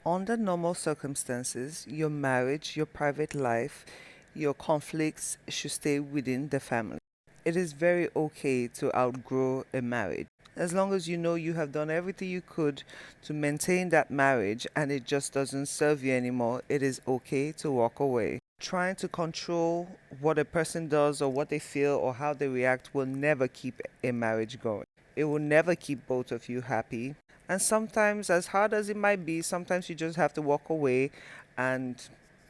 Under normal circumstances, your marriage, your private life, your conflicts should stay within the family. It is very okay to outgrow a marriage. As long as you know you have done everything you could to maintain that marriage and it just doesn't serve you anymore, it is okay to walk away. Trying to control what a person does or what they feel or how they react will never keep a marriage going. It will never keep both of you happy. And sometimes, as hard as it might be, sometimes you just have to walk away and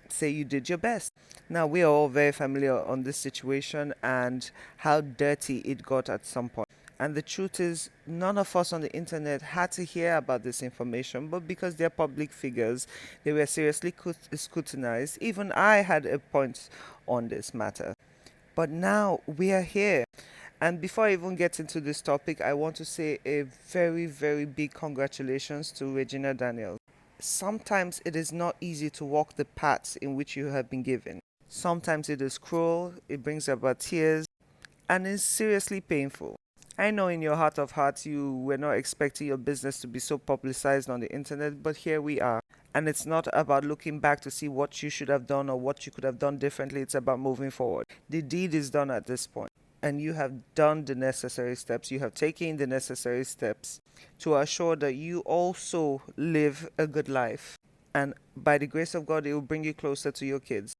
say you did your best. Now, we are all very familiar on this situation and how dirty it got at some point. And the truth is, none of us on the internet had to hear about this information, but because they're public figures, they were seriously scrutinized. Even I had a point on this matter. But now we are here. And before I even get into this topic, I want to say a very, very big congratulations to Regina Daniels. Sometimes it is not easy to walk the paths in which you have been given. Sometimes it is cruel, it brings about tears, and is seriously painful. I know in your heart of hearts you were not expecting your business to be so publicized on the internet, but here we are. And it's not about looking back to see what you should have done or what you could have done differently, it's about moving forward. The deed is done at this point, and you have done the necessary steps, you have taken the necessary steps to assure that you also live a good life. And by the grace of God, it will bring you closer to your kids.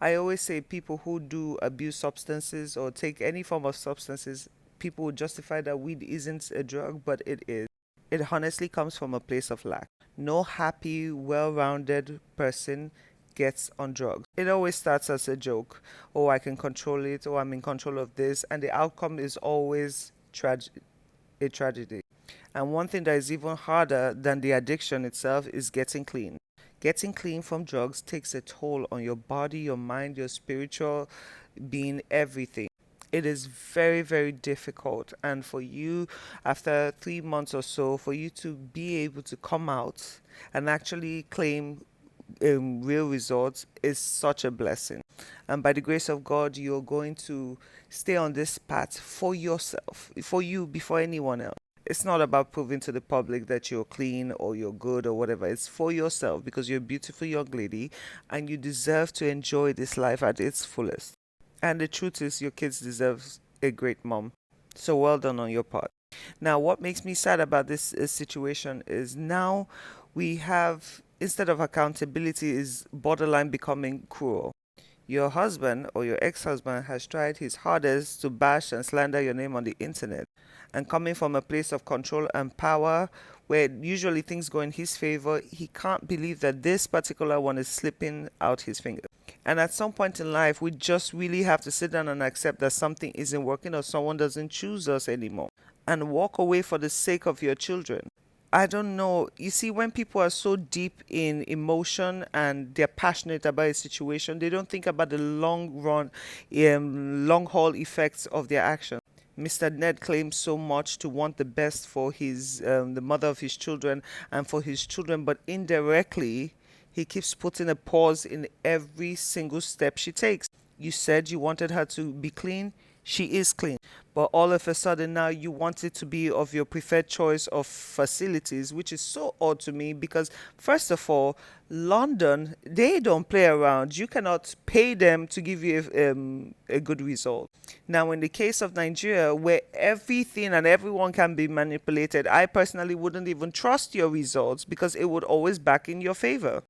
I always say people who do abuse substances or take any form of substances, people will justify that weed isn't a drug, but it is. It honestly comes from a place of lack. No happy, well rounded person gets on drugs. It always starts as a joke. Oh, I can control it, or I'm in control of this, and the outcome is always a tragedy. And one thing that is even harder than the addiction itself is getting clean. Getting clean from drugs takes a toll on your body, your mind, your spiritual being, everything. It is very, very difficult. And for you, after 3 months or so, for you to be able to come out and actually claim real results is such a blessing. And by the grace of God, you're going to stay on this path for yourself, for you, before anyone else. It's not about proving to the public that you're clean or you're good or whatever. It's for yourself because you're a beautiful young lady and you deserve to enjoy this life at its fullest. And the truth is, your kids deserve a great mom. So well done on your part. Now, what makes me sad about this situation is now we have, instead of accountability, is borderline becoming cruel. Your husband or your ex husband has tried his hardest to bash and slander your name on the internet. And coming from a place of control and power, where usually things go in his favor, he can't believe that this particular one is slipping out his fingers. And at some point in life, we just really have to sit down and accept that something isn't working or someone doesn't choose us anymore and walk away for the sake of your children. I don't know. You see, when people are so deep in emotion and they're passionate about a situation, they don't think about the long run, long haul effects of their actions. Mr. Ned claims so much to want the best for the mother of his children and for his children, but indirectly, he keeps putting a pause in every single step she takes. You said you wanted her to be clean. She is clean. But all of a sudden now you want it to be of your preferred choice of facilities, which is so odd to me because, first of all, London, they don't play around. You cannot pay them to give you a good result. Now, in the case of Nigeria, where everything and everyone can be manipulated, I personally wouldn't even trust your results because it would always back in your favor.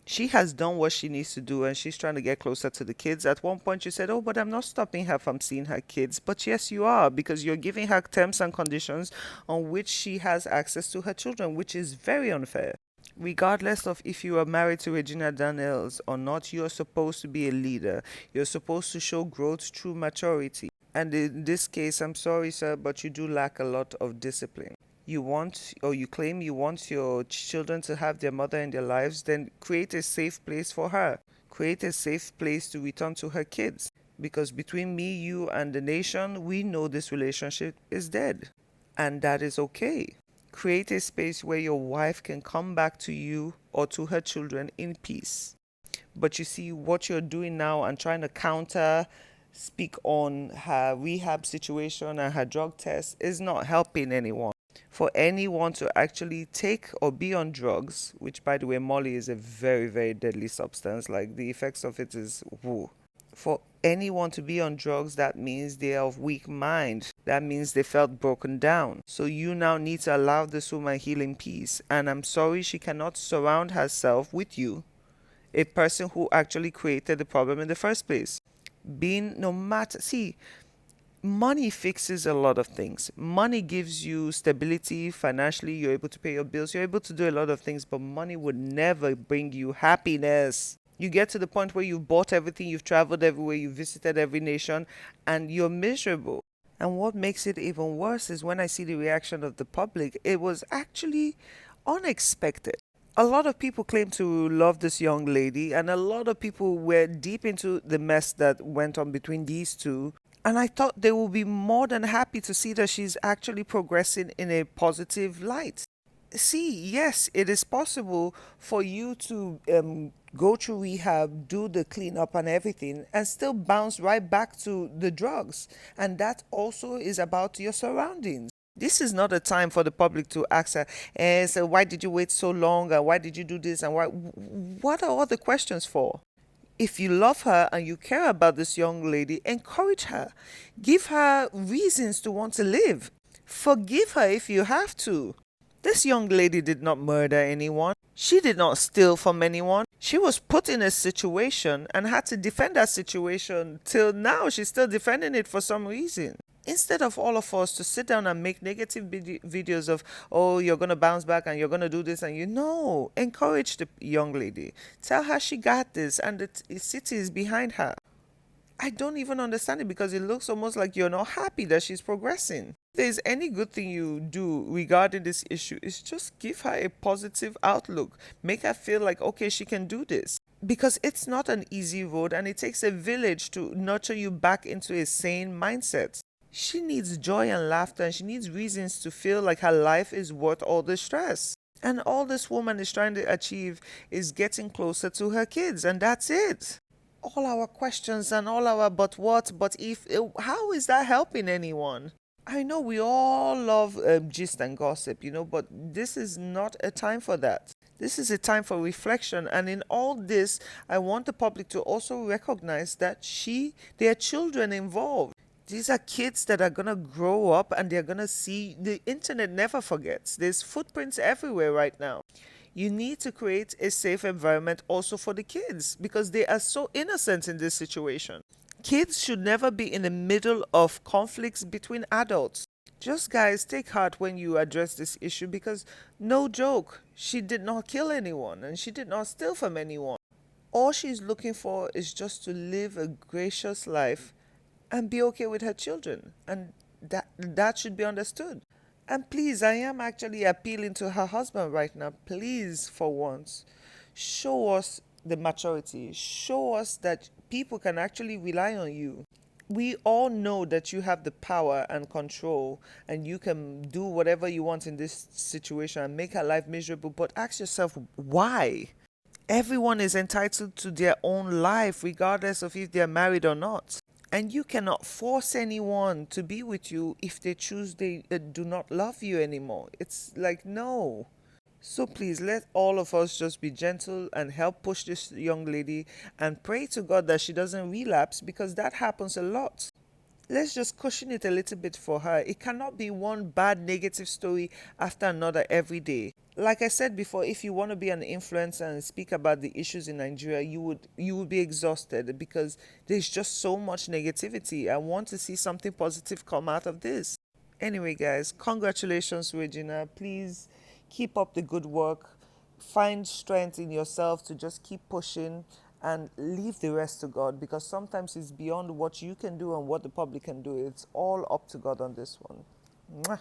She has done what she needs to do and she's trying to get closer to the kids. At one point, you said, "Oh, but I'm not stopping her from seeing her kids." But yes, you are because you're giving her terms and conditions on which she has access to her children, which is very unfair. Regardless of if you are married to Regina Daniels or not, you're supposed to be a leader. You're supposed to show growth through maturity. And in this case, I'm sorry, sir, but you do lack a lot of discipline. You want, or you claim you want your children to have their mother in their lives, then create a safe place for her. Create a safe place to return to her kids. Because between me, you, and the nation, we know this relationship is dead. And that is okay. Create a space where your wife can come back to you or to her children in peace. But you see, what you're doing now and trying to counter, speak on her rehab situation and her drug test is not helping anyone. for anyone to actually take or be on drugs, which by the way, Molly is a very, very deadly substance. Like the effects of it is woo. For anyone to be on drugs, that means they are of weak mind. That means they felt broken down. So you now need to allow this woman heal in peace. And I'm sorry she cannot surround herself with you, a person who actually created the problem in the first place. Being no matter, see, money fixes a lot of things. Money gives you stability financially, you're able to pay your bills, you're able to do a lot of things, but money would never bring you happiness. You get to the point where you've bought everything, you've traveled everywhere, you've visited every nation, and you're miserable. And what makes it even worse is when I see the reaction of the public, it was actually unexpected. A lot of people claim to love this young lady, and a lot of people were deep into the mess that went on between these two. And I thought they would be more than happy to see that she's actually progressing in a positive light. See, yes, it is possible for you to go through rehab, do the cleanup and everything, and still bounce right back to the drugs. And that also is about your surroundings. This is not a time for the public to ask her, so why did you wait so long? And why did you do this? And why? What are all the questions for? If you love her and you care about this young lady, encourage her. Give her reasons to want to live. Forgive her if you have to. This young lady did not murder anyone. She did not steal from anyone. She was put in a situation and had to defend that situation till now. She's still defending it for some reason. Instead of all of us to sit down and make negative videos of, oh, you're going to bounce back and you're going to do this, and you know, encourage the young lady. Tell her she got this and the city is behind her. I don't even understand it because it looks almost like you're not happy that she's progressing. If there's any good thing you do regarding this issue, is just give her a positive outlook. Make her feel like, okay, she can do this. Because it's not an easy road and it takes a village to nurture you back into a sane mindset. She needs joy and laughter, and she needs reasons to feel like her life is worth all the stress. And all this woman is trying to achieve is getting closer to her kids, and that's it. All our questions and all our but what, but if, how is that helping anyone? I know we all love gist and gossip, but this is not a time for that. This is a time for reflection, and in all this, I want the public to also recognize that there are children involved. These are kids that are going to grow up and they're going to see the internet never forgets. There's footprints everywhere right now. You need to create a safe environment also for the kids because they are so innocent in this situation. Kids should never be in the middle of conflicts between adults. Just guys, take heart when you address this issue because no joke, she did not kill anyone and she did not steal from anyone. All she's looking for is just to live a gracious life and be okay with her children, and that should be understood. And please, I am actually appealing to her husband right now. Please, for once, show us the maturity. Show us that people can actually rely on you. We all know that you have the power and control and you can do whatever you want in this situation and make her life miserable, but ask yourself why. Everyone is entitled to their own life regardless of if they're married or not. And you cannot force anyone to be with you if they choose they do not love you anymore. It's like, no. So please let all of us just be gentle and help push this young lady and pray to God that she doesn't relapse because that happens a lot. Let's just cushion it a little bit for her. It cannot be one bad negative story after another every day. Like I said before, if you want to be an influencer and speak about the issues in Nigeria, you would be exhausted because there's just so much negativity. I want to see something positive come out of this. Anyway, guys, congratulations, Regina. Please keep up the good work. Find strength in yourself to just keep pushing and leave the rest to God because sometimes it's beyond what you can do and what the public can do. It's all up to God on this one. Mwah.